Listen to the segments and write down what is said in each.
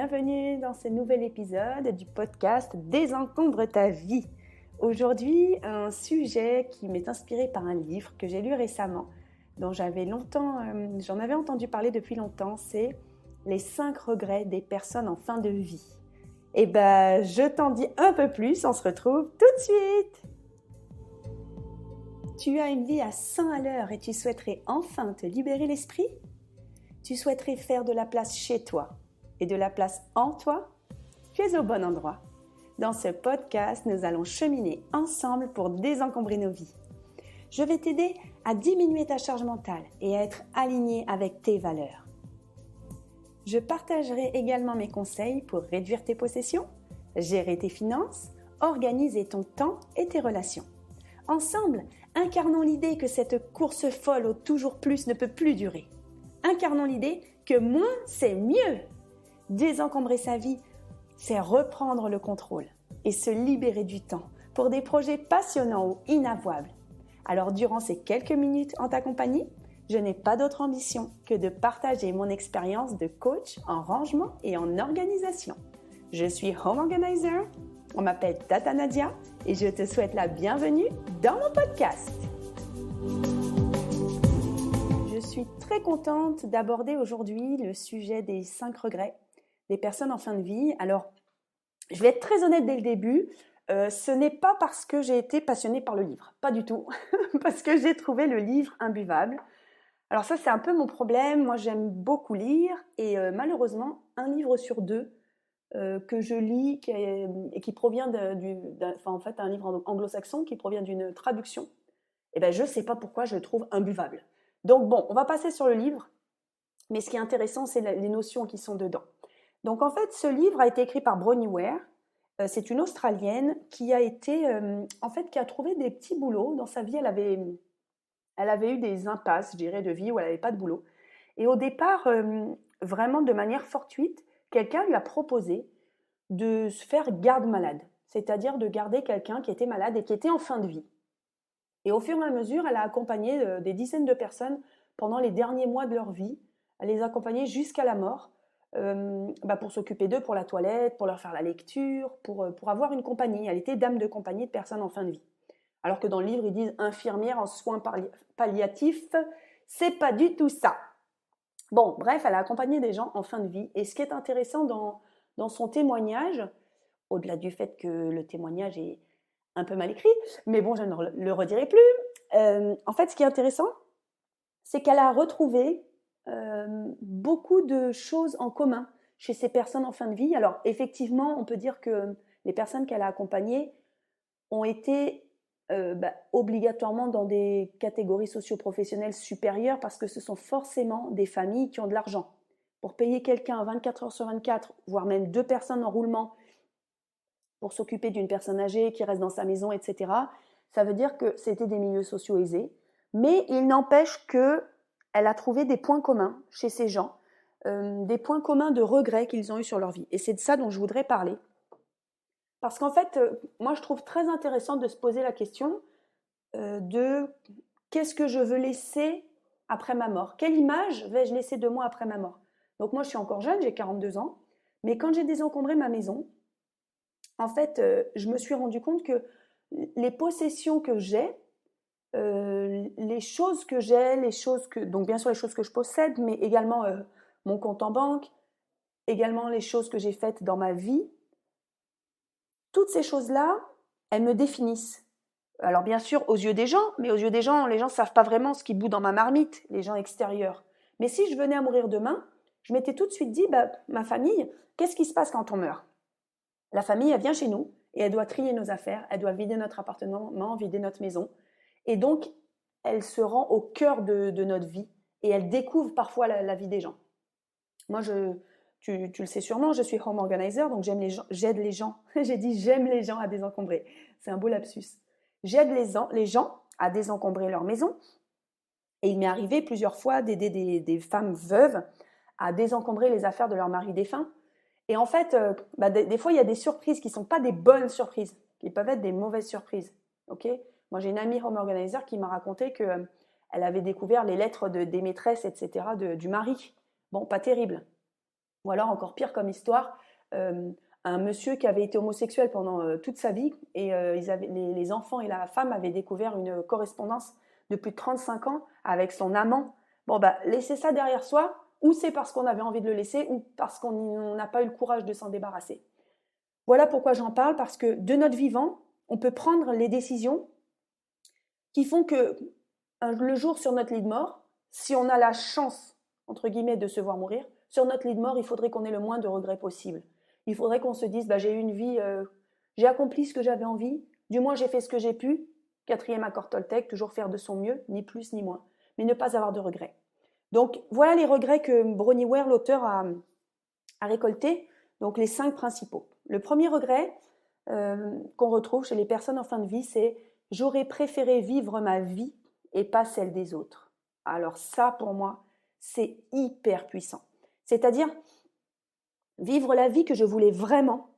bienvenue dans ce nouvel épisode du podcast Désencombre ta vie. Aujourd'hui, un sujet qui m'est inspiré par un livre que j'ai lu récemment, dont j'en avais entendu parler depuis longtemps, c'est Les 5 regrets des personnes en fin de vie. Et je t'en dis un peu plus, on se retrouve tout de suite. Tu as une vie à 100 à l'heure et tu souhaiterais enfin te libérer l'esprit ? Tu souhaiterais faire de la place chez toi et de la place en toi ? Tu es au bon endroit. Dans ce podcast, nous allons cheminer ensemble pour désencombrer nos vies. Je vais t'aider à diminuer ta charge mentale et à être aligné avec tes valeurs. Je partagerai également mes conseils pour réduire tes possessions, gérer tes finances, organiser ton temps et tes relations. Ensemble, incarnons l'idée que cette course folle au toujours plus ne peut plus durer. Incarnons l'idée que moins, c'est mieux. Désencombrer sa vie, c'est reprendre le contrôle et se libérer du temps pour des projets passionnants ou inavouables. Alors, durant ces quelques minutes en ta compagnie, je n'ai pas d'autre ambition que de partager mon expérience de coach en rangement et en organisation. Je suis Home Organizer, on m'appelle Tata Nadia et je te souhaite la bienvenue dans mon podcast. Je suis très contente d'aborder aujourd'hui le sujet des 5 regrets des personnes en fin de vie. Alors, je vais être très honnête dès le début, ce n'est pas parce que j'ai été passionnée par le livre, pas du tout, parce que j'ai trouvé le livre imbuvable. Alors ça, c'est un peu mon problème. Moi, j'aime beaucoup lire et malheureusement, un livre sur 2 que je lis et qui provient un livre anglo-saxon qui provient d'une traduction, je ne sais pas pourquoi je le trouve imbuvable. Donc bon, on va passer sur le livre, mais ce qui est intéressant, c'est les notions qui sont dedans. Donc en fait, ce livre a été écrit par Bronnie Ware. C'est une Australienne qui a trouvé des petits boulots. Dans sa vie, elle avait eu des impasses, je dirais, de vie où elle n'avait pas de boulot. Et au départ, vraiment de manière fortuite, quelqu'un lui a proposé de se faire garde-malade, c'est-à-dire de garder quelqu'un qui était malade et qui était en fin de vie. Et au fur et à mesure, elle a accompagné des dizaines de personnes pendant les derniers mois de leur vie. Elle les a accompagnés jusqu'à la mort pour s'occuper d'eux, pour la toilette, pour leur faire la lecture, pour avoir une compagnie. Elle était dame de compagnie de personnes en fin de vie. Alors que dans le livre, ils disent infirmière en soins palliatifs. C'est pas du tout ça. Bon, bref, elle a accompagné des gens en fin de vie. Et ce qui est intéressant dans son témoignage, au-delà du fait que le témoignage est un peu mal écrit, mais bon, je ne le redirai plus. En fait, ce qui est intéressant, c'est qu'elle a retrouvé beaucoup de choses en commun chez ces personnes en fin de vie. Alors, effectivement, on peut dire que les personnes qu'elle a accompagnées ont été obligatoirement dans des catégories socio-professionnelles supérieures parce que ce sont forcément des familles qui ont de l'argent. Pour payer quelqu'un 24 heures sur 24, voire même 2 personnes en roulement, pour s'occuper d'une personne âgée qui reste dans sa maison, etc. Ça veut dire que c'était des milieux sociaux aisés. Mais il n'empêche qu'elle a trouvé des points communs chez ces gens, des points communs de regrets qu'ils ont eus sur leur vie. Et c'est de ça dont je voudrais parler. Parce qu'en fait, moi, je trouve très intéressant de se poser la question de qu'est-ce que je veux laisser après ma mort ? Quelle image vais-je laisser de moi après ma mort ? Donc moi, je suis encore jeune, j'ai 42 ans. Mais quand j'ai désencombré ma maison, en fait, je me suis rendu compte que les possessions que j'ai, les choses que j'ai, donc bien sûr les choses que je possède, mais également mon compte en banque, également les choses que j'ai faites dans ma vie, toutes ces choses-là, elles me définissent. Alors bien sûr aux yeux des gens, mais aux yeux des gens, les gens ne savent pas vraiment ce qui bout dans ma marmite, les gens extérieurs. Mais si je venais à mourir demain, je m'étais tout de suite dit, ma famille, qu'est-ce qui se passe quand on meurt ? La famille, elle vient chez nous et elle doit trier nos affaires, elle doit vider notre appartement, vider notre maison. Et donc, elle se rend au cœur de notre vie et elle découvre parfois la vie des gens. Moi, tu le sais sûrement, je suis home organizer, donc j'aide les gens. J'ai dit j'aime les gens à désencombrer. C'est un beau lapsus. J'aide les gens à désencombrer leur maison. Et il m'est arrivé plusieurs fois d'aider des femmes veuves à désencombrer les affaires de leur mari défunt. Et en fait, des fois, il y a des surprises qui ne sont pas des bonnes surprises, qui peuvent être des mauvaises surprises. Okay ? Moi, j'ai une amie home organizer qui m'a raconté qu'elle avait découvert les lettres des maîtresses, etc., du mari. Bon, pas terrible. Ou alors, encore pire comme histoire, un monsieur qui avait été homosexuel pendant toute sa vie et les enfants et la femme avaient découvert une correspondance de plus de 35 ans avec son amant. Bon, bah, laisser ça derrière soi, ou c'est parce qu'on avait envie de le laisser, ou parce qu'on n'a pas eu le courage de s'en débarrasser. Voilà pourquoi j'en parle, parce que de notre vivant, on peut prendre les décisions qui font que le jour sur notre lit de mort, si on a la chance, entre guillemets, de se voir mourir, sur notre lit de mort, il faudrait qu'on ait le moins de regrets possible. Il faudrait qu'on se dise, bah, j'ai eu une vie, j'ai accompli ce que j'avais envie, du moins j'ai fait ce que j'ai pu, 4e accord Toltec, toujours faire de son mieux, ni plus ni moins, mais ne pas avoir de regrets. Donc voilà les regrets que Bronnie Ware, l'auteur, a récoltés, donc les 5 principaux. Le premier regret qu'on retrouve chez les personnes en fin de vie, c'est « j'aurais préféré vivre ma vie et pas celle des autres ». Alors ça, pour moi, c'est hyper puissant. C'est-à-dire, vivre la vie que je voulais vraiment,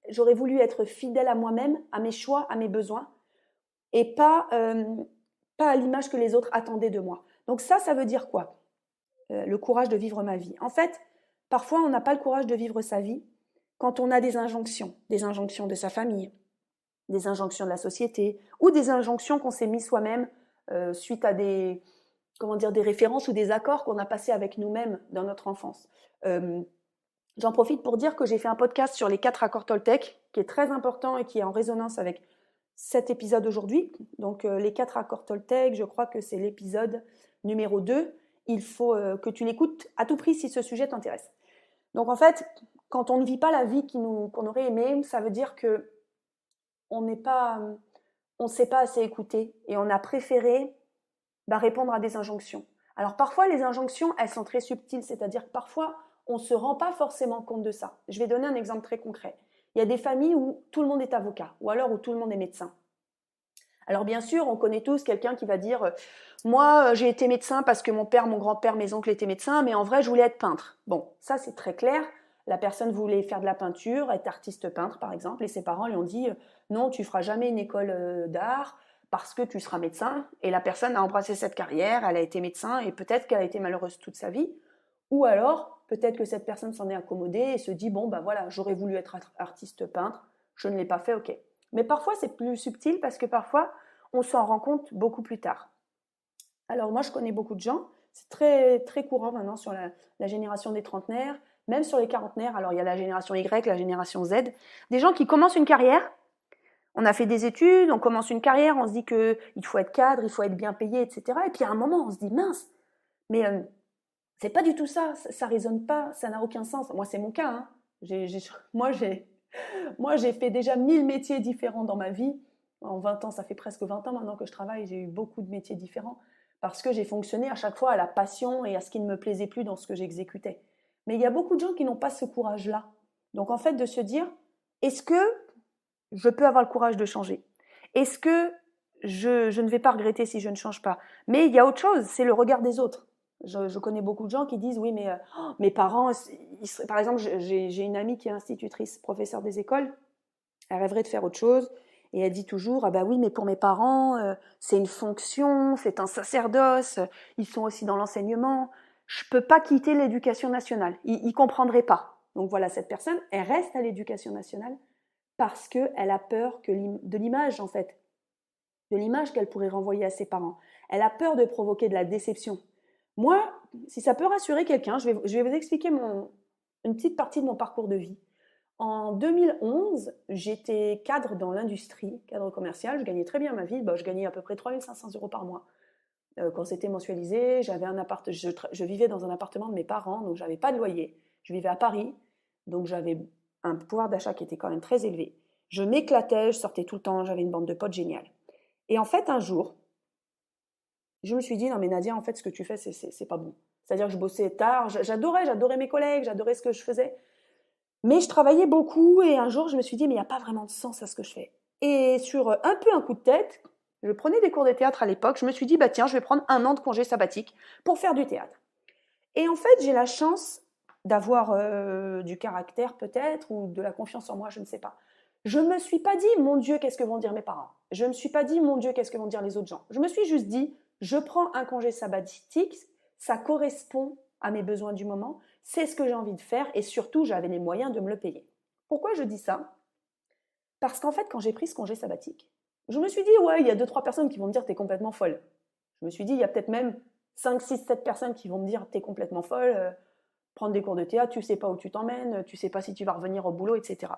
j'aurais voulu être fidèle à moi-même, à mes choix, à mes besoins, et pas à l'image que les autres attendaient de moi. Donc ça veut dire quoi ? Le courage de vivre ma vie. En fait, parfois, on n'a pas le courage de vivre sa vie quand on a des injonctions de sa famille, des injonctions de la société, ou des injonctions qu'on s'est mis soi-même suite à des références ou des accords qu'on a passés avec nous-mêmes dans notre enfance. J'en profite pour dire que j'ai fait un podcast sur les 4 accords Toltec, qui est très important et qui est en résonance avec cet épisode aujourd'hui. Donc les 4 accords Toltec, je crois que c'est l'épisode numéro 2. Il faut que tu l'écoutes à tout prix si ce sujet t'intéresse. Donc en fait, quand on ne vit pas la vie qu'on aurait aimée, ça veut dire que on ne s'est pas assez écouté et on a préféré répondre à des injonctions. Alors parfois, les injonctions, elles sont très subtiles, c'est-à-dire que parfois, on ne se rend pas forcément compte de ça. Je vais donner un exemple très concret. Il y a des familles où tout le monde est avocat, ou alors où tout le monde est médecin. Alors bien sûr, on connaît tous quelqu'un qui va dire « Moi, j'ai été médecin parce que mon père, mon grand-père, mes oncles étaient médecins, mais en vrai, je voulais être peintre. » Bon, ça c'est très clair. La personne voulait faire de la peinture, être artiste peintre par exemple, et ses parents lui ont dit « Non, tu feras jamais une école d'art parce que tu seras médecin. » Et la personne a embrassé cette carrière, elle a été médecin, et peut-être qu'elle a été malheureuse toute sa vie. Ou alors, peut-être que cette personne s'en est accommodée et se dit « Bon, ben voilà, j'aurais voulu être artiste peintre, je ne l'ai pas fait, ok. » Mais parfois, c'est plus subtil parce que parfois, on s'en rend compte beaucoup plus tard. Alors moi, je connais beaucoup de gens, c'est très, très courant maintenant sur la génération des trentenaires, même sur les quarantenaires. Alors il y a la génération Y, la génération Z, des gens qui commencent une carrière. On a fait des études, on commence une carrière, on se dit qu'il faut être cadre, il faut être bien payé, etc. Et puis à un moment, on se dit mince, mais c'est pas du tout ça, ça résonne pas, ça n'a aucun sens. Moi, c'est mon cas. Hein. Moi, j'ai fait déjà 1000 métiers différents dans ma vie. En 20 ans, ça fait presque 20 ans maintenant que je travaille, j'ai eu beaucoup de métiers différents parce que j'ai fonctionné à chaque fois à la passion et à ce qui ne me plaisait plus dans ce que j'exécutais. Mais il y a beaucoup de gens qui n'ont pas ce courage-là. Donc en fait, de se dire, est-ce que je peux avoir le courage de changer ? Est-ce que je ne vais pas regretter si je ne change pas ? Mais il y a autre chose, c'est le regard des autres. Je connais beaucoup de gens qui disent, oui, mais mes parents, par exemple, j'ai une amie qui est institutrice, professeure des écoles, elle rêverait de faire autre chose, et elle dit toujours, ah bah oui, mais pour mes parents, c'est une fonction, c'est un sacerdoce, ils sont aussi dans l'enseignement, je peux pas quitter l'éducation nationale, ils comprendraient pas. Donc voilà, cette personne, elle reste à l'éducation nationale parce qu'elle a peur de l'image, en fait, de l'image qu'elle pourrait renvoyer à ses parents. Elle a peur de provoquer de la déception. Moi, si ça peut rassurer quelqu'un, je vais vous expliquer une petite partie de mon parcours de vie. En 2011, j'étais cadre dans l'industrie, cadre commercial, je gagnais très bien ma vie, je gagnais à peu près 3 500 € par mois. Quand c'était mensualisé, j'avais je vivais dans un appartement de mes parents, donc j'avais pas de loyer. Je vivais à Paris, donc j'avais un pouvoir d'achat qui était quand même très élevé. Je m'éclatais, je sortais tout le temps, j'avais une bande de potes géniale. Et en fait, un jour, je me suis dit, non mais Nadia, en fait, ce que tu fais, c'est pas bon. C'est-à-dire que je bossais tard, j'adorais mes collègues, j'adorais ce que je faisais. Mais je travaillais beaucoup et un jour, je me suis dit, mais il n'y a pas vraiment de sens à ce que je fais. Et sur un peu un coup de tête, je prenais des cours de théâtre à l'époque, je me suis dit, tiens, je vais prendre 1 an de congé sabbatique pour faire du théâtre. Et en fait, j'ai la chance d'avoir du caractère peut-être ou de la confiance en moi, je ne sais pas. Je ne me suis pas dit, mon Dieu, qu'est-ce que vont dire mes parents ? Je ne me suis pas dit, mon Dieu, qu'est-ce que vont dire les autres gens ? Je me suis juste dit, je prends un congé sabbatique, ça correspond à mes besoins du moment, c'est ce que j'ai envie de faire et surtout, j'avais les moyens de me le payer. Pourquoi je dis ça? Parce qu'en fait, quand j'ai pris ce congé sabbatique, je me suis dit, ouais, il y a 2-3 personnes qui vont me dire, t'es complètement folle. Je me suis dit, il y a peut-être même 5, 6, 7 personnes qui vont me dire, t'es complètement folle, prendre des cours de théâtre, tu sais pas où tu t'emmènes, tu sais pas si tu vas revenir au boulot, etc.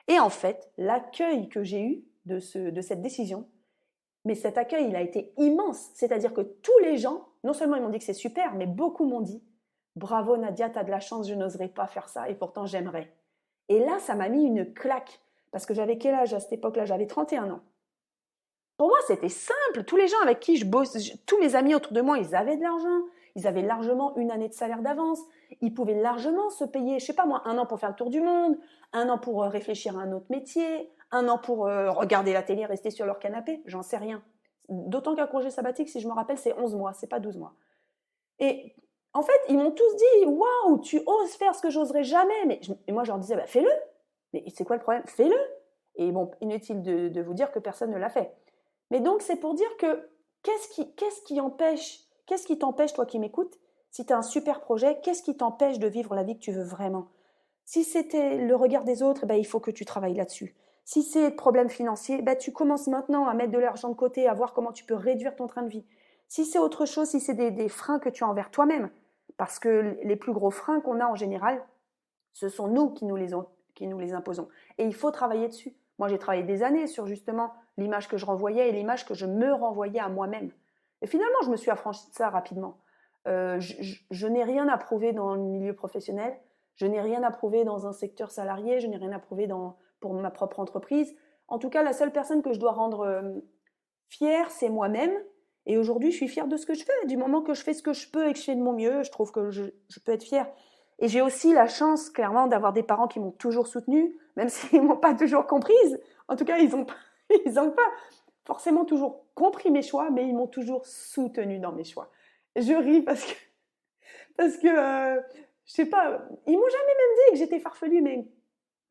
Et en fait, l'accueil que j'ai eu de cette décision, mais cet accueil, il a été immense. C'est-à-dire que tous les gens, non seulement ils m'ont dit que c'est super, mais beaucoup m'ont dit, bravo Nadia, t'as de la chance, je n'oserais pas faire ça, et pourtant j'aimerais. Et là, ça m'a mis une claque, parce que j'avais quel âge à cette époque-là? J'avais 31 ans. Pour moi, c'était simple. Tous les gens avec qui je bosse, tous mes amis autour de moi, ils avaient de l'argent. Ils avaient largement une année de salaire d'avance. Ils pouvaient largement se payer, je sais pas moi, 1 an pour faire le tour du monde, 1 an pour réfléchir à un autre métier, 1 an pour regarder la télé, rester sur leur canapé. J'en sais rien. D'autant qu'un congé sabbatique, si je me rappelle, c'est 11 mois, c'est pas 12 mois. Et en fait, ils m'ont tous dit, waouh, tu oses faire ce que j'oserais jamais. Et moi, je leur disais, bah, fais-le. Mais c'est quoi le problème? Fais-le. Et bon, inutile de vous dire que personne ne l'a fait. Mais donc, c'est pour dire que qu'est-ce qui t'empêche, toi qui m'écoutes, si tu as un super projet, qu'est-ce qui t'empêche de vivre la vie que tu veux vraiment? Si c'était le regard des autres, ben, il faut que tu travailles là-dessus. Si c'est problème financier, ben, tu commences maintenant à mettre de l'argent de côté, à voir comment tu peux réduire ton train de vie. Si c'est autre chose, si c'est des freins que tu as envers toi-même, parce que les plus gros freins qu'on a en général, ce sont nous qui nous les imposons. Et il faut travailler dessus. Moi, j'ai travaillé des années sur justement l'image que je renvoyais et l'image que je me renvoyais à moi-même. Et finalement, je me suis affranchie de ça rapidement. Je n'ai rien à prouver dans le milieu professionnel, je n'ai rien à prouver dans un secteur salarié, je n'ai rien à prouver pour ma propre entreprise. En tout cas, la seule personne que je dois rendre fière, c'est moi-même. Et aujourd'hui, je suis fière de ce que je fais. Du moment que je fais ce que je peux et que je fais de mon mieux, je trouve que je peux être fière. Et j'ai aussi la chance, clairement, d'avoir des parents qui m'ont toujours soutenue, même s'ils ne m'ont pas toujours comprise. En tout cas, ils n'ont pas forcément toujours compris mes choix, mais ils m'ont toujours soutenue dans mes choix. Je ris parce que je sais pas, ils m'ont jamais même dit que j'étais farfelue, mais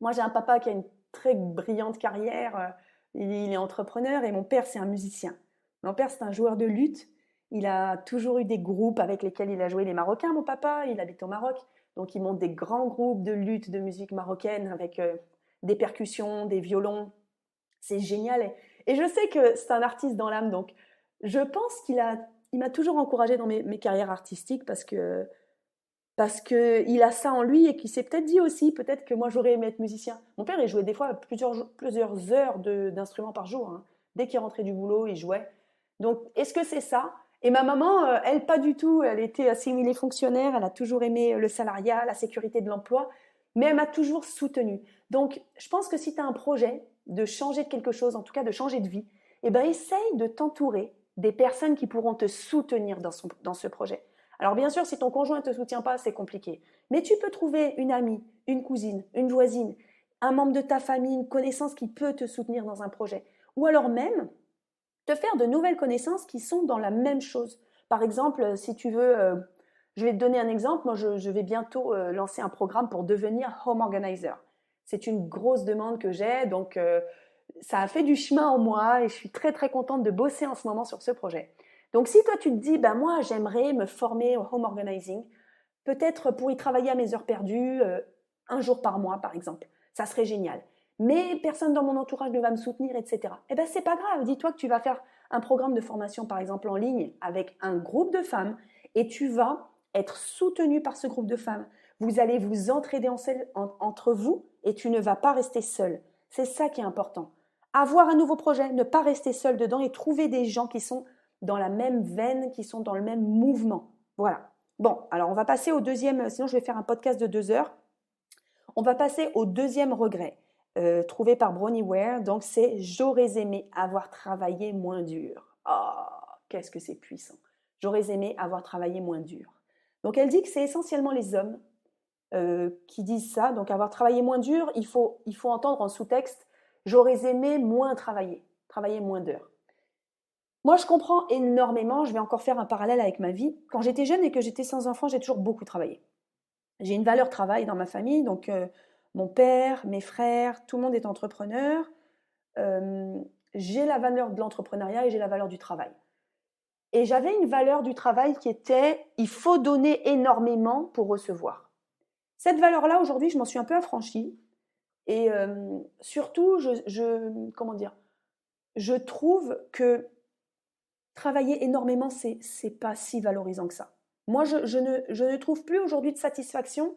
moi, j'ai un papa qui a une très brillante carrière. Il est entrepreneur et mon père, c'est un musicien. Mon père, c'est un joueur de luth. Il a toujours eu des groupes avec lesquels il a joué les Marocains, mon papa. Il habite au Maroc. Donc, il monte des grands groupes de luth, de musique marocaine avec des percussions, des violons. C'est génial. Et je sais que c'est un artiste dans l'âme. Donc, je pense il m'a toujours encouragée dans mes carrières artistiques parce qu'il a ça en lui et qu'il s'est peut-être dit aussi, peut-être que moi j'aurais aimé être musicien. Mon père, il jouait des fois plusieurs heures d'instruments par jour. Hein. Dès qu'il rentrait du boulot, il jouait. Donc, est-ce que c'est ça? Et ma maman, elle, pas du tout. Elle était assimilée fonctionnaire. Elle a toujours aimé le salariat, la sécurité de l'emploi. Mais elle m'a toujours soutenue. Donc, je pense que si tu as un projet de changer de quelque chose, en tout cas de changer de vie, eh ben, essaye de t'entourer des personnes qui pourront te soutenir dans ce projet. Alors bien sûr, si ton conjoint ne te soutient pas, c'est compliqué. Mais tu peux trouver une amie, une cousine, une voisine, un membre de ta famille, une connaissance qui peut te soutenir dans un projet. Ou alors même, te faire de nouvelles connaissances qui sont dans la même chose. Par exemple, si tu veux, je vais te donner un exemple. Moi, je vais bientôt lancer un programme pour devenir home organizer. C'est une grosse demande que j'ai, donc ça a fait du chemin en moi et je suis très très contente de bosser en ce moment sur ce projet. Donc si toi tu te dis, ben moi j'aimerais me former au home organizing, peut-être pour y travailler à mes heures perdues, 1 jour par mois par exemple, ça serait génial. Mais personne dans mon entourage ne va me soutenir, etc. Eh ben c'est pas grave, dis-toi que tu vas faire un programme de formation par exemple en ligne avec un groupe de femmes et tu vas être soutenu par ce groupe de femmes. Vous allez vous entraider entre vous et tu ne vas pas rester seul. C'est ça qui est important. Avoir un nouveau projet, ne pas rester seul dedans et trouver des gens qui sont dans la même veine, qui sont dans le même mouvement. Voilà. Bon, alors on va passer au deuxième, sinon je vais faire un podcast de 2 heures. On va passer au deuxième regret, trouvé par Bronnie Ware. Donc c'est « J'aurais aimé avoir travaillé moins dur ». Oh, qu'est-ce que c'est puissant. J'aurais aimé avoir travaillé moins dur. Donc elle dit que c'est essentiellement les hommes qui disent ça. Donc avoir travaillé moins dur, il faut entendre en sous-texte « J'aurais aimé moins travailler moins d'heures ». Moi, je comprends énormément. Je vais encore faire un parallèle avec ma vie. Quand j'étais jeune et que j'étais sans enfant, j'ai toujours beaucoup travaillé. J'ai une valeur travail dans ma famille. Donc, mon père, mes frères, tout le monde est entrepreneur. J'ai la valeur de l'entrepreneuriat et j'ai la valeur du travail. Et j'avais une valeur du travail qui était « il faut donner énormément pour recevoir ». Cette valeur-là, aujourd'hui, je m'en suis un peu affranchie. Et surtout, comment dire, je trouve que travailler énormément, c'est pas si valorisant que ça. Moi, je ne trouve plus aujourd'hui de satisfaction,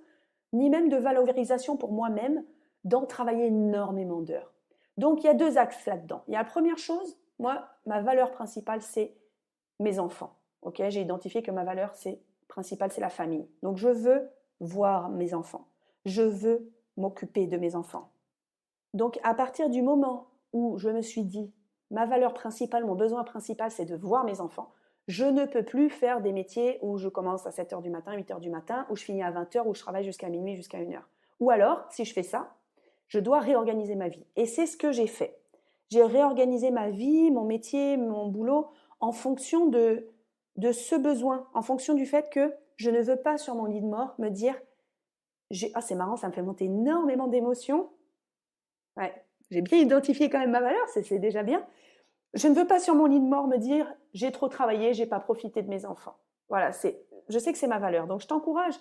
ni même de valorisation pour moi-même, dans travailler énormément d'heures. Donc, il y a deux axes là-dedans. Il y a la première chose, moi, ma valeur principale, c'est mes enfants. Ok, j'ai identifié que ma valeur principale, c'est la famille. Donc, je veux voir mes enfants. Je veux m'occuper de mes enfants. Donc, à partir du moment où je me suis dit, ma valeur principale, mon besoin principal, c'est de voir mes enfants, je ne peux plus faire des métiers où je commence à 7h du matin, 8h du matin, où je finis à 20h, où je travaille jusqu'à minuit, jusqu'à 1h. Ou alors, si je fais ça, je dois réorganiser ma vie. Et c'est ce que j'ai fait. J'ai réorganisé ma vie, mon métier, mon boulot, en fonction de ce besoin, en fonction du fait que je ne veux pas, sur mon lit de mort, me dire ah, c'est marrant, ça me fait monter énormément d'émotions. Ouais, j'ai bien identifié quand même ma valeur, c'est déjà bien. Je ne veux pas sur mon lit de mort me dire j'ai trop travaillé, j'ai pas profité de mes enfants. Voilà, je sais que c'est ma valeur. Donc je t'encourage,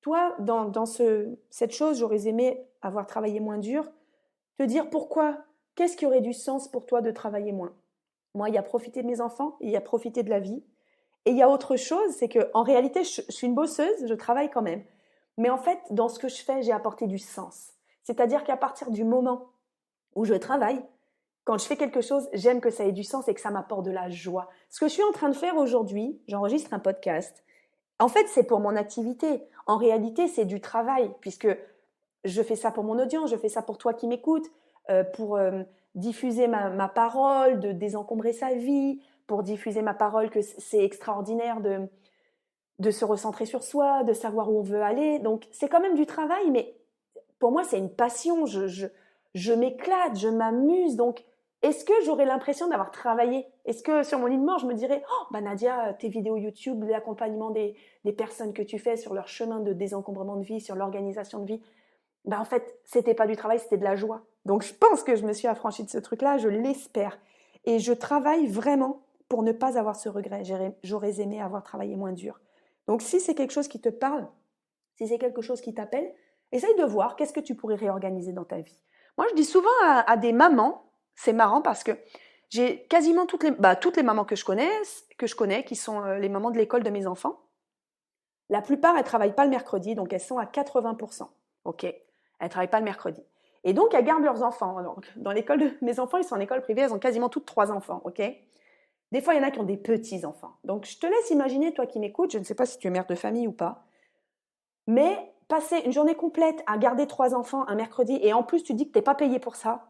toi, dans cette chose, j'aurais aimé avoir travaillé moins dur, te dire pourquoi, qu'est-ce qui aurait du sens pour toi de travailler moins. Moi, il y a profiter de mes enfants, il y a profiter de la vie. Et il y a autre chose, c'est qu'en réalité, je suis une bosseuse, je travaille quand même. Mais en fait, dans ce que je fais, j'ai apporté du sens. C'est-à-dire qu'à partir du moment où je travaille, quand je fais quelque chose, j'aime que ça ait du sens et que ça m'apporte de la joie. Ce que je suis en train de faire aujourd'hui, j'enregistre un podcast. En fait, c'est pour mon activité. En réalité, c'est du travail, puisque je fais ça pour mon audience, je fais ça pour toi qui m'écoutes, pour diffuser ma parole, de désencombrer sa vie, pour diffuser ma parole que c'est extraordinaire de se recentrer sur soi, de savoir où on veut aller. Donc, c'est quand même du travail, mais pour moi, c'est une passion. Je m'éclate, je m'amuse. Donc, est-ce que j'aurais l'impression d'avoir travaillé? Est-ce que sur mon lit de mort, je me dirais « Oh, bah Nadia, tes vidéos YouTube, l'accompagnement des personnes que tu fais sur leur chemin de désencombrement de vie, sur l'organisation de vie, bah en fait, c'était pas du travail, c'était de la joie. » Donc, je pense que je me suis affranchie de ce truc-là, je l'espère. Et je travaille vraiment pour ne pas avoir ce regret. J'aurais aimé avoir travaillé moins dur. Donc, si c'est quelque chose qui te parle, si c'est quelque chose qui t'appelle, essaye de voir qu'est-ce que tu pourrais réorganiser dans ta vie. Moi, je dis souvent à des mamans, c'est marrant parce que j'ai quasiment toutes les mamans que je connais, qui sont les mamans de l'école de mes enfants. La plupart, elles ne travaillent pas le mercredi, donc elles sont à 80%. Ok, elles ne travaillent pas le mercredi. Et donc, elles gardent leurs enfants. Donc, dans l'école de mes enfants, ils sont en école privée, elles ont quasiment toutes 3 enfants. Ok. Des fois, il y en a qui ont des petits-enfants. Donc, je te laisse imaginer, toi qui m'écoutes, je ne sais pas si tu es mère de famille ou pas, mais passer une journée complète à garder 3 enfants un mercredi et en plus tu dis que tu n'es pas payé pour ça,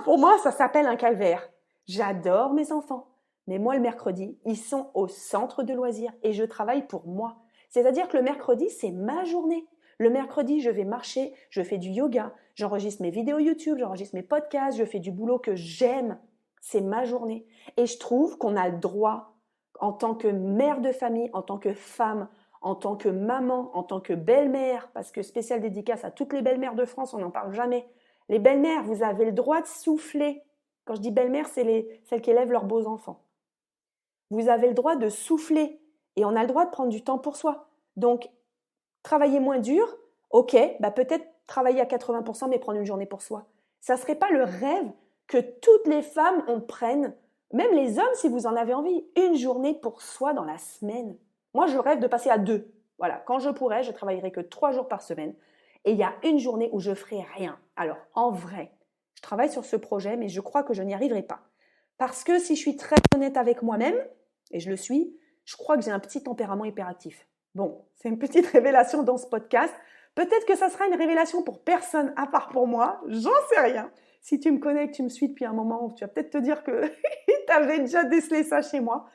pour moi, ça s'appelle un calvaire. J'adore mes enfants, mais moi, le mercredi, ils sont au centre de loisirs et je travaille pour moi. C'est-à-dire que le mercredi, c'est ma journée. Le mercredi, je vais marcher, je fais du yoga, j'enregistre mes vidéos YouTube, j'enregistre mes podcasts, je fais du boulot que j'aime. C'est ma journée. Et je trouve qu'on a le droit, en tant que mère de famille, en tant que femme, en tant que maman, en tant que belle-mère, parce que spéciale dédicace à toutes les belles-mères de France, on n'en parle jamais. Les belles-mères, vous avez le droit de souffler. Quand je dis belle-mère, c'est celles qui élèvent leurs beaux enfants. Vous avez le droit de souffler et on a le droit de prendre du temps pour soi. Donc, travailler moins dur, ok, peut-être travailler à 80% mais prendre une journée pour soi. Ça ne serait pas le rêve que toutes les femmes en prennent, même les hommes si vous en avez envie, une journée pour soi dans la semaine. Moi, je rêve de passer à 2. Voilà, quand je pourrais, je travaillerai que 3 jours par semaine. Et il y a une journée où je ferai rien. Alors, en vrai, je travaille sur ce projet, mais je crois que je n'y arriverai pas. Parce que si je suis très honnête avec moi-même, et je le suis, je crois que j'ai un petit tempérament hyperactif. Bon, c'est une petite révélation dans ce podcast. Peut-être que ça sera une révélation pour personne à part pour moi. J'en sais rien. Si tu me connais, que tu me suis depuis un moment, tu vas peut-être te dire que tu avais déjà décelé ça chez moi.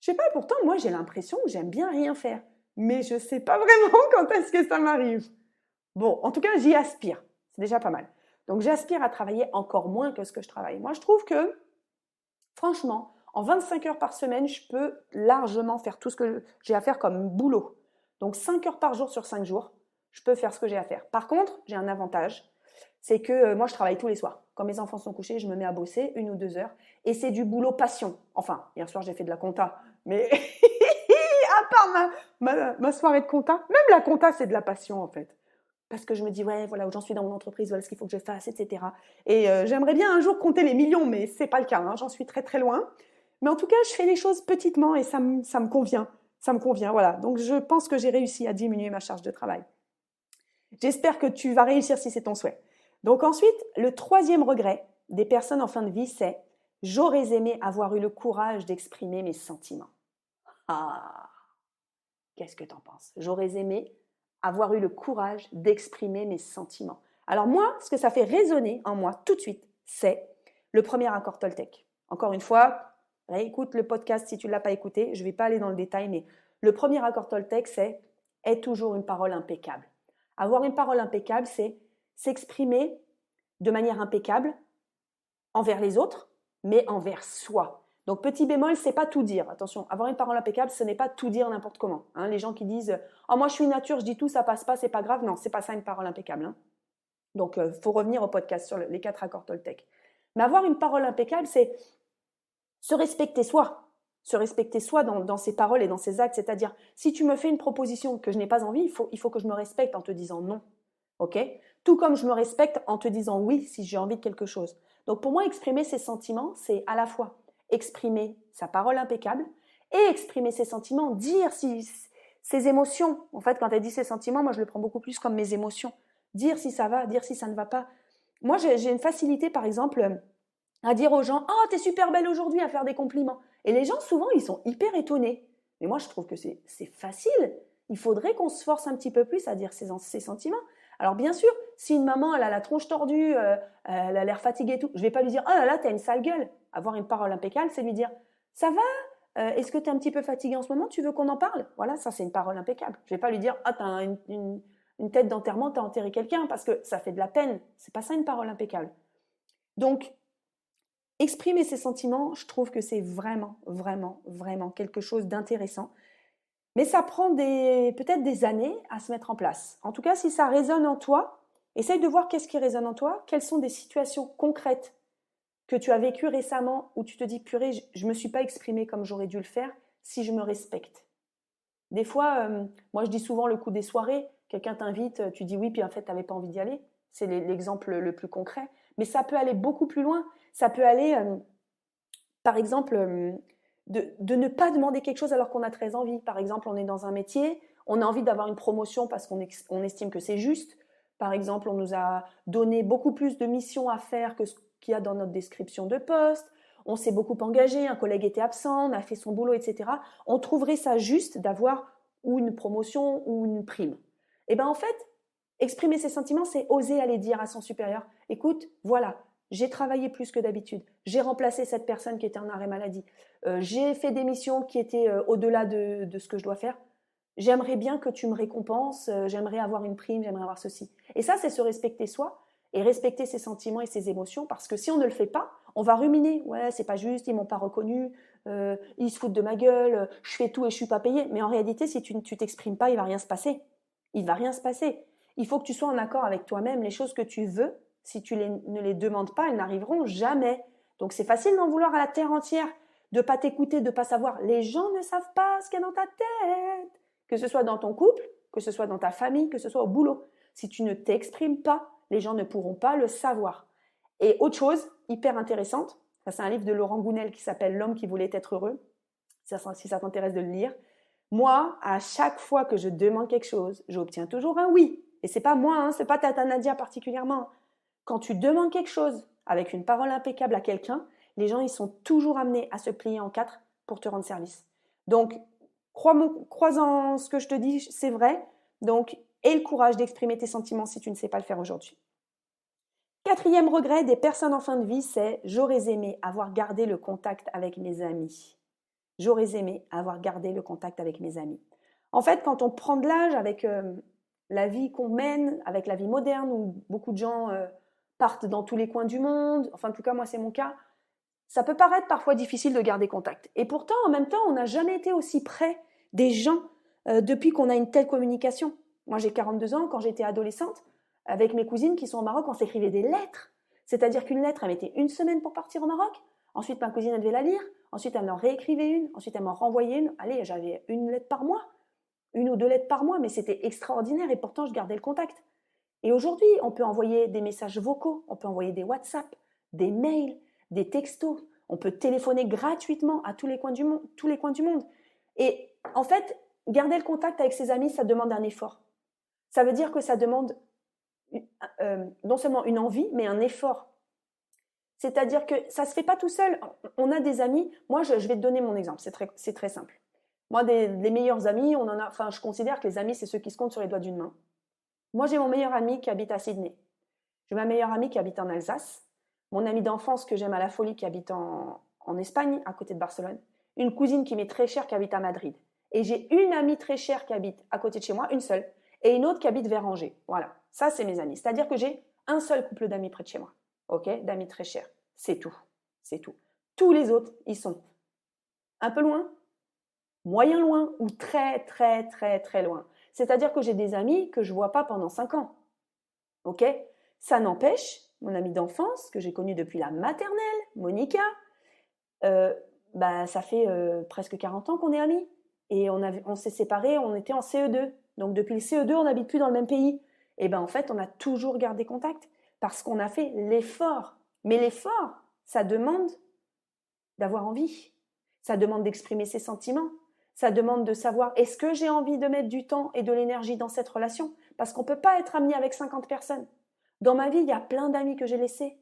Je sais pas, pourtant, moi, j'ai l'impression que j'aime bien rien faire. Mais je sais pas vraiment quand est-ce que ça m'arrive. Bon, en tout cas, j'y aspire. C'est déjà pas mal. Donc, j'aspire à travailler encore moins que ce que je travaille. Moi, je trouve que, franchement, en 25 heures par semaine, je peux largement faire tout ce que j'ai à faire comme boulot. Donc, 5 heures par jour sur 5 jours, je peux faire ce que j'ai à faire. Par contre, j'ai un avantage, c'est que moi, je travaille tous les soirs. Quand mes enfants sont couchés, je me mets à bosser 1 ou 2 heures. Et c'est du boulot passion. Enfin, hier soir, j'ai fait de la compta. Mais à part ma soirée de compta, même la compta, c'est de la passion, en fait. parce que je me dis, ouais, voilà où j'en suis dans mon entreprise, voilà ce qu'il faut que je fasse, etc. Et j'aimerais bien un jour compter les millions, mais c'est pas le cas, hein, j'en suis très très loin. Mais en tout cas, je fais les choses petitement et ça me convient. Ça me convient, voilà. Donc je pense que j'ai réussi à diminuer ma charge de travail. J'espère que tu vas réussir si c'est ton souhait. Donc ensuite, le troisième regret des personnes en fin de vie, c'est j'aurais aimé avoir eu le courage d'exprimer mes sentiments. Ah, qu'est-ce que t'en penses? J'aurais aimé avoir eu le courage d'exprimer mes sentiments. Alors moi, ce que ça fait résonner en moi tout de suite, c'est le premier accord Toltec. Encore une fois, écoute le podcast si tu ne l'as pas écouté, je ne vais pas aller dans le détail, mais le premier accord Toltec, c'est « aie toujours une parole impeccable ». Avoir une parole impeccable, c'est s'exprimer de manière impeccable envers les autres, mais envers soi. Donc petit bémol, c'est pas tout dire. Attention, avoir une parole impeccable, ce n'est pas tout dire n'importe comment. Hein, les gens qui disent « Oh, moi je suis nature, je dis tout, ça passe pas, c'est pas grave ». Non, c'est pas ça une parole impeccable. Hein. Donc faut revenir au podcast sur les 4 accords Toltec. Mais avoir une parole impeccable, c'est se respecter soi dans ses paroles et dans ses actes. C'est-à-dire, si tu me fais une proposition que je n'ai pas envie, il faut que je me respecte en te disant non. Ok ? Tout comme je me respecte en te disant oui si j'ai envie de quelque chose. Donc pour moi, exprimer ses sentiments, c'est à la fois exprimer sa parole impeccable et exprimer ses sentiments, dire ses émotions. En fait, quand elle dit ses sentiments, moi je le prends beaucoup plus comme mes émotions. Dire si ça va, dire si ça ne va pas. Moi, j'ai une facilité, par exemple, à dire aux gens « Oh, t'es super belle aujourd'hui », à faire des compliments. Et les gens, souvent, ils sont hyper étonnés. Mais moi, je trouve que c'est facile. Il faudrait qu'on se force un petit peu plus à dire ses sentiments. Alors bien sûr, si une maman, elle a la tronche tordue, elle a l'air fatiguée et tout, je vais pas lui dire « Oh là là, t'as une sale gueule ». Avoir une parole impeccable, c'est lui dire « Ça va ? Est-ce que t'es un petit peu fatiguée en ce moment ? Tu veux qu'on en parle ?» Voilà, ça c'est une parole impeccable. Je vais pas lui dire « Ah, t'as une tête d'enterrement, t'as enterré quelqu'un » parce que ça fait de la peine. C'est pas ça une parole impeccable. Donc, exprimer ses sentiments, je trouve que c'est vraiment, vraiment, vraiment quelque chose d'intéressant. Mais ça prend peut-être des années à se mettre en place. En tout cas, si ça résonne en toi, essaye de voir qu'est-ce qui résonne en toi, quelles sont des situations concrètes que tu as vécues récemment où tu te dis « Purée, je ne me suis pas exprimée comme j'aurais dû le faire si je me respecte ». Des fois, moi je dis souvent le coup des soirées, quelqu'un t'invite, tu dis oui, puis en fait tu n'avais pas envie d'y aller. C'est l'exemple le plus concret. Mais ça peut aller beaucoup plus loin. Ça peut aller, par exemple, de ne pas demander quelque chose alors qu'on a très envie. Par exemple, on est dans un métier, on a envie d'avoir une promotion parce qu'on estime que c'est juste. Par exemple, on nous a donné beaucoup plus de missions à faire que ce qu'il y a dans notre description de poste. On s'est beaucoup engagé, un collègue était absent, on a fait son boulot, etc. On trouverait ça juste d'avoir ou une promotion ou une prime. Et bien en fait, exprimer ses sentiments, c'est oser aller dire à son supérieur, écoute, voilà, j'ai travaillé plus que d'habitude, j'ai remplacé cette personne qui était en arrêt maladie, j'ai fait des missions qui étaient au-delà de ce que je dois faire, j'aimerais bien que tu me récompenses, j'aimerais avoir une prime, j'aimerais avoir ceci. Et ça, c'est se respecter soi et respecter ses sentiments et ses émotions, parce que si on ne le fait pas, on va ruminer, ouais, c'est pas juste, ils m'ont pas reconnu, ils se foutent de ma gueule, je fais tout et je suis pas payée. Mais en réalité, si tu t'exprimes pas, il va rien se passer. Il va rien se passer. Il faut que tu sois en accord avec toi-même. Les choses que tu veux, si tu ne les demandes pas, elles n'arriveront jamais. Donc c'est facile d'en vouloir à la terre entière, de pas t'écouter, de pas savoir. Les gens ne savent pas ce qu'il y a dans ta tête. Que ce soit dans ton couple, que ce soit dans ta famille, que ce soit au boulot. Si tu ne t'exprimes pas, les gens ne pourront pas le savoir. Et autre chose, hyper intéressante, ça c'est un livre de Laurent Gounel qui s'appelle L'homme qui voulait être heureux, si ça t'intéresse de le lire. Moi, à chaque fois que je demande quelque chose, j'obtiens toujours un oui. Et c'est pas moi, hein, c'est pas Tata Nadia particulièrement. Quand tu demandes quelque chose avec une parole impeccable à quelqu'un, les gens ils sont toujours amenés à se plier en 4 pour te rendre service. Donc, crois en ce que je te dis, c'est vrai. Donc, aie le courage d'exprimer tes sentiments si tu ne sais pas le faire aujourd'hui. 4e regret des personnes en fin de vie, c'est « j'aurais aimé avoir gardé le contact avec mes amis ». J'aurais aimé avoir gardé le contact avec mes amis. En fait, quand on prend de l'âge avec la vie qu'on mène, avec la vie moderne, où beaucoup de gens partent dans tous les coins du monde, enfin en tout cas moi c'est mon cas, ça peut paraître parfois difficile de garder contact. Et pourtant, en même temps, on n'a jamais été aussi près des gens depuis qu'on a une telle communication. Moi j'ai 42 ans, quand j'étais adolescente, avec mes cousines qui sont au Maroc, on s'écrivait des lettres. C'est-à-dire qu'une lettre, elle mettait une semaine pour partir au Maroc. Ensuite, ma cousine, elle devait la lire. Ensuite, elle m'en réécrivait une. Ensuite, elle m'en renvoyait une. Allez, j'avais une lettre par mois. 1 ou 2 lettres par mois, mais c'était extraordinaire et pourtant, je gardais le contact. Et aujourd'hui, on peut envoyer des messages vocaux, on peut envoyer des WhatsApp, des mails, des textos. On peut téléphoner gratuitement à tous les coins du monde, tous les coins du monde. Et en fait, garder le contact avec ses amis, ça demande un effort. Ça veut dire que ça demande non seulement une envie, mais un effort. C'est-à-dire que ça ne se fait pas tout seul. On a des amis. Moi, je vais te donner mon exemple. C'est très simple. Moi, les meilleurs amis, je considère que les amis, c'est ceux qui se comptent sur les doigts d'une main. Moi, j'ai mon meilleur ami qui habite à Sydney. J'ai ma meilleure amie qui habite en Alsace. Mon ami d'enfance que j'aime à la folie qui habite en Espagne, à côté de Barcelone. Une cousine qui m'est très chère qui habite à Madrid. Et j'ai une amie très chère qui habite à côté de chez moi, une seule. Et une autre qui habite vers Angers. Voilà, ça c'est mes amis. C'est-à-dire que j'ai un seul couple d'amis près de chez moi. Ok, d'amis très chers. C'est tout. C'est tout. Tous les autres, ils sont un peu loin, moyen loin ou très très très très loin. C'est-à-dire que j'ai des amis que je ne vois pas pendant 5 ans. Ok? Ça n'empêche, mon amie d'enfance, que j'ai connue depuis la maternelle, Monica, ça fait presque 40 ans qu'on est amis. Et on s'est séparés, on était en CE2. Donc depuis le CE2, on n'habite plus dans le même pays. Et en fait, on a toujours gardé contact parce qu'on a fait l'effort. Mais l'effort, ça demande d'avoir envie. Ça demande d'exprimer ses sentiments. Ça demande de savoir est-ce que j'ai envie de mettre du temps et de l'énergie dans cette relation? Parce qu'on ne peut pas être ami avec 50 personnes. Dans ma vie, il y a plein d'amis que j'ai laissés.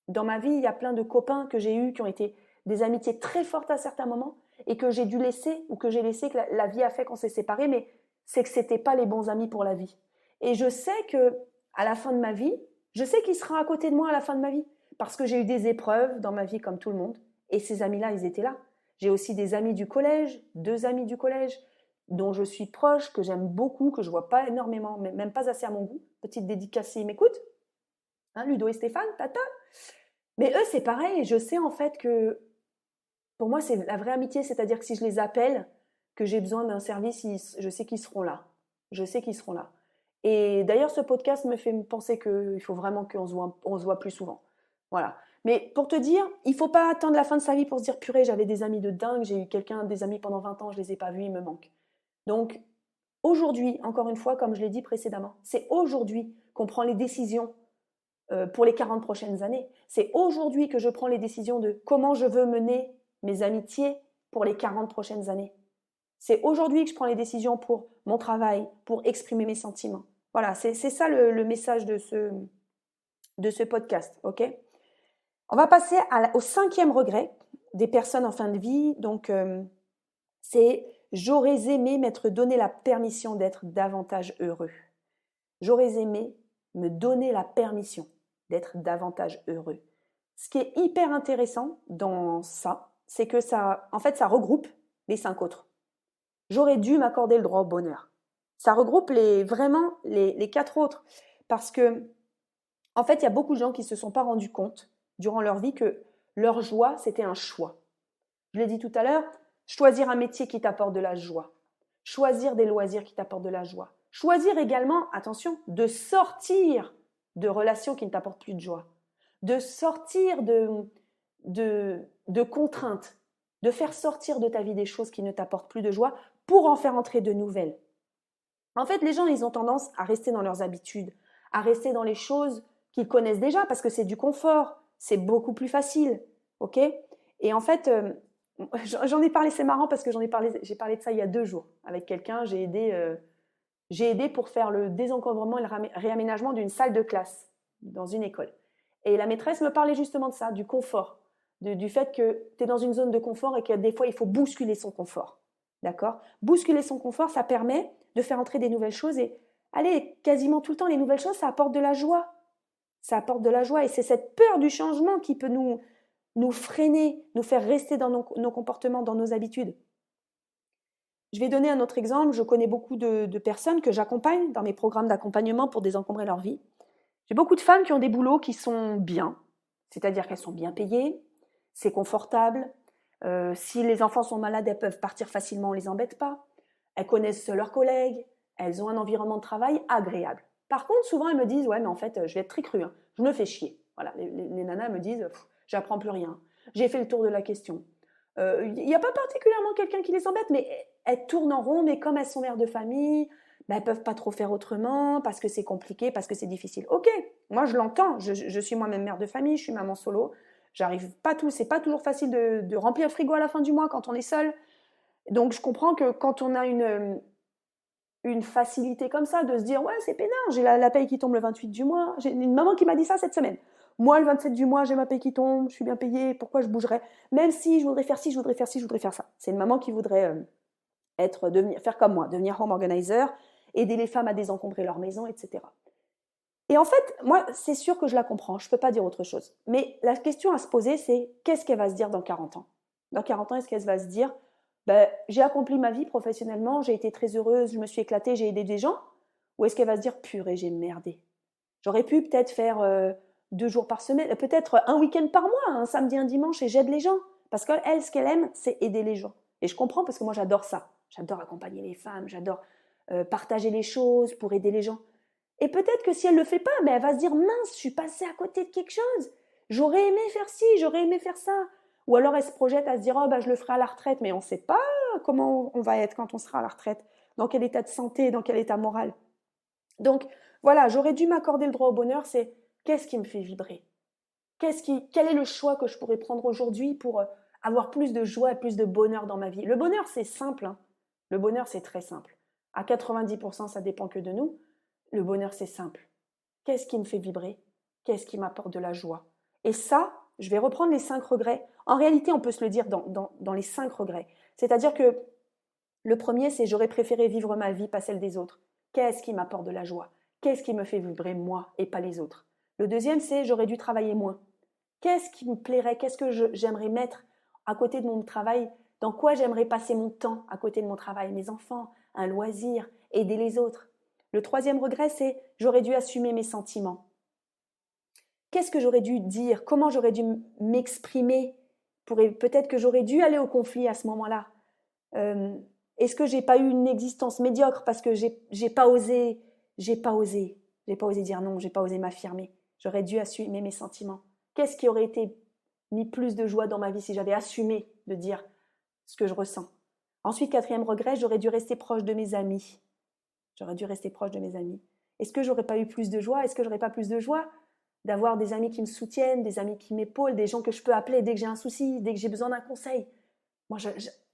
Dans ma vie, il y a plein de copains que j'ai eus qui ont été des amitiés très fortes à certains moments et que j'ai dû laisser ou que j'ai laissé, que la vie a fait qu'on s'est séparés, mais c'est que ce n'étaient pas les bons amis pour la vie. Et je sais que à la fin de ma vie, je sais qu'il sera à côté de moi à la fin de ma vie parce que j'ai eu des épreuves dans ma vie comme tout le monde et ces amis-là, ils étaient là. J'ai aussi des amis du collège, 2 amis du collège dont je suis proche, que j'aime beaucoup, que je ne vois pas énormément, même pas assez à mon goût. Petite dédicace s'ils m'écoutent. Hein, Ludo et Stéphane, tata. Mais eux, c'est pareil. Je sais en fait que pour moi, c'est la vraie amitié. C'est-à-dire que si je les appelle, que j'ai besoin d'un service, je sais qu'ils seront là. Je sais qu'ils seront là. Et d'ailleurs, ce podcast me fait penser qu'il faut vraiment qu'on se voit plus souvent. Voilà. Mais pour te dire, il ne faut pas attendre la fin de sa vie pour se dire purée, j'avais des amis de dingue, j'ai eu des amis pendant 20 ans, je ne les ai pas vus, ils me manquent. Donc, aujourd'hui, encore une fois, comme je l'ai dit précédemment, c'est aujourd'hui qu'on prend les décisions pour les 40 prochaines années. C'est aujourd'hui que je prends les décisions de comment je veux mener mes amitiés pour les 40 prochaines années. C'est aujourd'hui que je prends les décisions pour mon travail, pour exprimer mes sentiments. Voilà, c'est ça le message de ce podcast, ok? On va passer au 5e regret des personnes en fin de vie. Donc, c'est « J'aurais aimé m'être donné la permission d'être davantage heureux ». J'aurais aimé me donner la permission d'être davantage heureux. Ce qui est hyper intéressant dans ça, c'est que ça regroupe les 5 autres. J'aurais dû m'accorder le droit au bonheur. Ça regroupe vraiment les 4 autres. Parce que, en fait, il y a beaucoup de gens qui ne se sont pas rendus compte durant leur vie que leur joie, c'était un choix. Je l'ai dit tout à l'heure, choisir un métier qui t'apporte de la joie. Choisir des loisirs qui t'apportent de la joie. Choisir également, attention, de sortir de relations qui ne t'apportent plus de joie. De sortir de contraintes. De faire sortir de ta vie des choses qui ne t'apportent plus de joie pour en faire entrer de nouvelles. En fait, les gens, ils ont tendance à rester dans leurs habitudes, à rester dans les choses qu'ils connaissent déjà parce que c'est du confort, c'est beaucoup plus facile, ok? Et en fait, j'en ai parlé, c'est marrant parce que j'ai parlé de ça il y a 2 jours avec quelqu'un. J'ai aidé pour faire le désencombrement et le réaménagement d'une salle de classe dans une école. Et la maîtresse me parlait justement de ça, du confort, du fait que tu es dans une zone de confort et que des fois, il faut bousculer son confort. D'accord? Bousculer son confort, ça permet de faire entrer des nouvelles choses et, allez, quasiment tout le temps, les nouvelles choses, ça apporte de la joie. Ça apporte de la joie et c'est cette peur du changement qui peut nous freiner, nous faire rester dans nos comportements, dans nos habitudes. Je vais donner un autre exemple. Je connais beaucoup de personnes que j'accompagne dans mes programmes d'accompagnement pour désencombrer leur vie. J'ai beaucoup de femmes qui ont des boulots qui sont bien, c'est-à-dire qu'elles sont bien payées, c'est confortable. Si les enfants sont malades, elles peuvent partir facilement, on ne les embête pas. Elles connaissent leurs collègues, elles ont un environnement de travail agréable. Par contre, souvent, elles me disent « Ouais, mais en fait, je vais être très crue, hein. Je me fais chier. » Voilà, les nanas me disent « J'apprends plus rien. J'ai fait le tour de la question. » Il n'y a pas particulièrement quelqu'un qui les embête, mais elles tournent en rond, mais comme elles sont mères de famille, elles peuvent pas trop faire autrement, parce que c'est compliqué, parce que c'est difficile. Ok, moi je l'entends, je suis moi-même mère de famille, je suis maman solo, j'arrive pas tout, c'est pas toujours facile de remplir le frigo à la fin du mois quand on est seul. Donc je comprends que quand on a une facilité comme ça, de se dire ouais c'est peinard, j'ai la paye qui tombe le 28 du mois, j'ai une maman qui m'a dit ça cette semaine. Moi le 27 du mois j'ai ma paye qui tombe, je suis bien payée, pourquoi je bougerais? Même si je voudrais faire ci, je voudrais faire ci, je voudrais faire ça. C'est une maman qui voudrait faire comme moi, devenir home organizer, aider les femmes à désencombrer leur maison, etc. Et en fait, moi, c'est sûr que je la comprends, je ne peux pas dire autre chose. Mais la question à se poser, c'est qu'est-ce qu'elle va se dire dans 40 ans? Dans 40 ans, est-ce qu'elle va se dire j'ai accompli ma vie professionnellement, j'ai été très heureuse, je me suis éclatée, j'ai aidé des gens? Ou est-ce qu'elle va se dire purée, j'ai merdé? J'aurais pu peut-être faire 2 jours par semaine, peut-être un week-end par mois, un samedi, un dimanche, et j'aide les gens. Parce qu'elle, ce qu'elle aime, c'est aider les gens. Et je comprends parce que moi, j'adore ça. J'adore accompagner les femmes, j'adore partager les choses pour aider les gens. Et peut-être que si elle ne le fait pas, elle va se dire mince, je suis passée à côté de quelque chose. J'aurais aimé faire ci, j'aurais aimé faire ça. Ou alors elle se projette à se dire je le ferai à la retraite, mais on ne sait pas comment on va être quand on sera à la retraite, dans quel état de santé, dans quel état moral. Donc voilà, j'aurais dû m'accorder le droit au bonheur, c'est qu'est-ce qui me fait vibrer? Quel est le choix que je pourrais prendre aujourd'hui pour avoir plus de joie et plus de bonheur dans ma vie? Le bonheur, c'est simple, hein. Le bonheur, c'est très simple. À 90%, ça dépend que de nous. Le bonheur, c'est simple. Qu'est-ce qui me fait vibrer? Qu'est-ce qui m'apporte de la joie? Et ça, je vais reprendre les 5 regrets. En réalité, on peut se le dire dans les 5 regrets. C'est-à-dire que le premier, c'est j'aurais préféré vivre ma vie, pas celle des autres. Qu'est-ce qui m'apporte de la joie? Qu'est-ce qui me fait vibrer moi et pas les autres? Le deuxième, c'est j'aurais dû travailler moins. Qu'est-ce qui me plairait? Qu'est-ce que j'aimerais mettre à côté de mon travail? Dans quoi j'aimerais passer mon temps à côté de mon travail? Mes enfants, un loisir, aider les autres. Le troisième regret, c'est j'aurais dû assumer mes sentiments. Qu'est-ce que j'aurais dû dire? Comment j'aurais dû m'exprimer? Peut-être que j'aurais dû aller au conflit à ce moment-là. Est-ce que j'ai pas eu une existence médiocre parce que j'ai pas osé dire non, j'ai pas osé m'affirmer. J'aurais dû assumer mes sentiments. Qu'est-ce qui aurait été mis plus de joie dans ma vie si j'avais assumé de dire ce que je ressens? Ensuite, quatrième regret, j'aurais dû rester proche de mes amis. J'aurais dû rester proche de mes amis. Est-ce que j'aurais pas eu plus de joie? Est-ce que j'aurais pas plus de joie d'avoir des amis qui me soutiennent, des amis qui m'épaulent, des gens que je peux appeler dès que j'ai un souci, dès que j'ai besoin d'un conseil? Moi,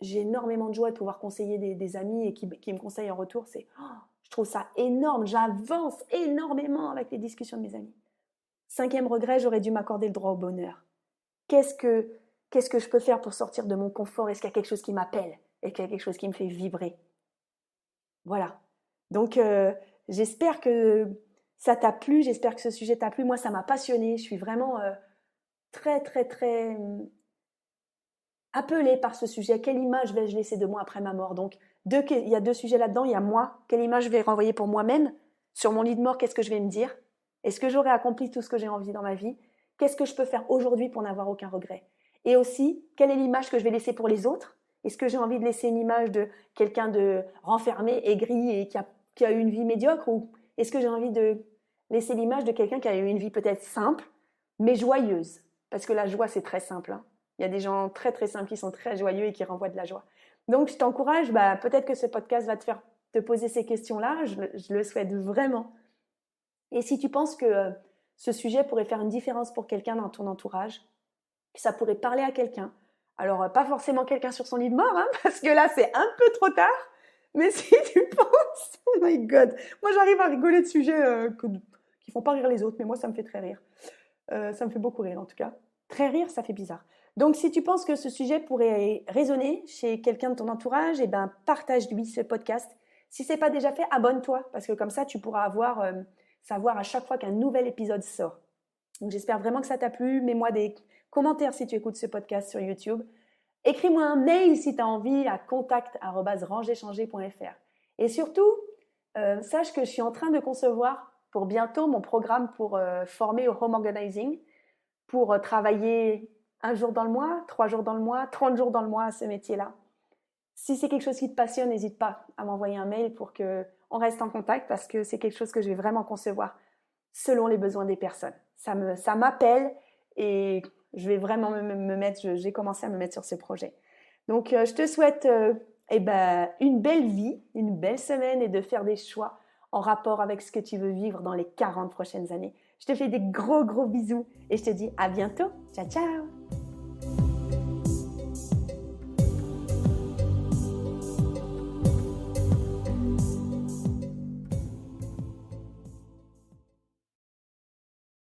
j'ai énormément de joie de pouvoir conseiller des amis et qui me conseillent en retour. Je trouve ça énorme. J'avance énormément avec les discussions de mes amis. Cinquième regret, j'aurais dû m'accorder le droit au bonheur. Qu'est-ce que je peux faire pour sortir de mon confort? Est-ce qu'il y a quelque chose qui m'appelle? Est-ce qu'il y a quelque chose qui me fait vibrer? Voilà. Donc, j'espère que ça t'a plu. J'espère que ce sujet t'a plu. Moi, ça m'a passionnée. Je suis vraiment très, très, très appelée par ce sujet. Quelle image vais-je laisser de moi après ma mort? Donc, il y a 2 sujets là-dedans. Il y a moi. Quelle image je vais renvoyer pour moi-même? Sur mon lit de mort, qu'est-ce que je vais me dire? Est-ce que j'aurais accompli tout ce que j'ai envie dans ma vie? Qu'est-ce que je peux faire aujourd'hui pour n'avoir aucun regret? Et aussi, quelle est l'image que je vais laisser pour les autres? Est-ce que j'ai envie de laisser une image de quelqu'un de renfermé, aigri et qui a eu une vie médiocre? Ou est-ce que j'ai envie de laisser l'image de quelqu'un qui a eu une vie peut-être simple, mais joyeuse? Parce que la joie, c'est très simple, hein. Il y a des gens très très simples qui sont très joyeux et qui renvoient de la joie. Donc, je t'encourage, peut-être que ce podcast va te faire te poser ces questions-là. Je le souhaite vraiment. Et si tu penses que ce sujet pourrait faire une différence pour quelqu'un dans ton entourage, que ça pourrait parler à quelqu'un, alors pas forcément quelqu'un sur son lit de mort, hein, parce que là c'est un peu trop tard, mais si tu penses, oh my god, moi j'arrive à rigoler de sujets qui font pas rire les autres, mais moi ça me fait très rire. Ça me fait beaucoup rire en tout cas. Très rire, ça fait bizarre. Donc si tu penses que ce sujet pourrait résonner chez quelqu'un de ton entourage, partage-lui ce podcast. Si ce n'est pas déjà fait, abonne-toi, parce que comme ça tu pourras savoir à chaque fois qu'un nouvel épisode sort. Donc j'espère vraiment que ça t'a plu. Mets-moi des commentaires si tu écoutes ce podcast sur YouTube. Écris-moi un mail si tu as envie à contact@rangerchanger.fr. Et surtout, sache que je suis en train de concevoir pour bientôt mon programme pour former au home organizing, pour travailler 1 jour dans le mois, 3 jours dans le mois, 30 jours dans le mois à ce métier-là. Si c'est quelque chose qui te passionne, n'hésite pas à m'envoyer un mail pour qu'on reste en contact, parce que c'est quelque chose que je vais vraiment concevoir selon les besoins des personnes. Ça m'appelle et je vais vraiment j'ai commencé à me mettre sur ce projet. Donc, je te souhaite une belle vie, une belle semaine et de faire des choix en rapport avec ce que tu veux vivre dans les 40 prochaines années. Je te fais des gros bisous et je te dis à bientôt. Ciao, ciao!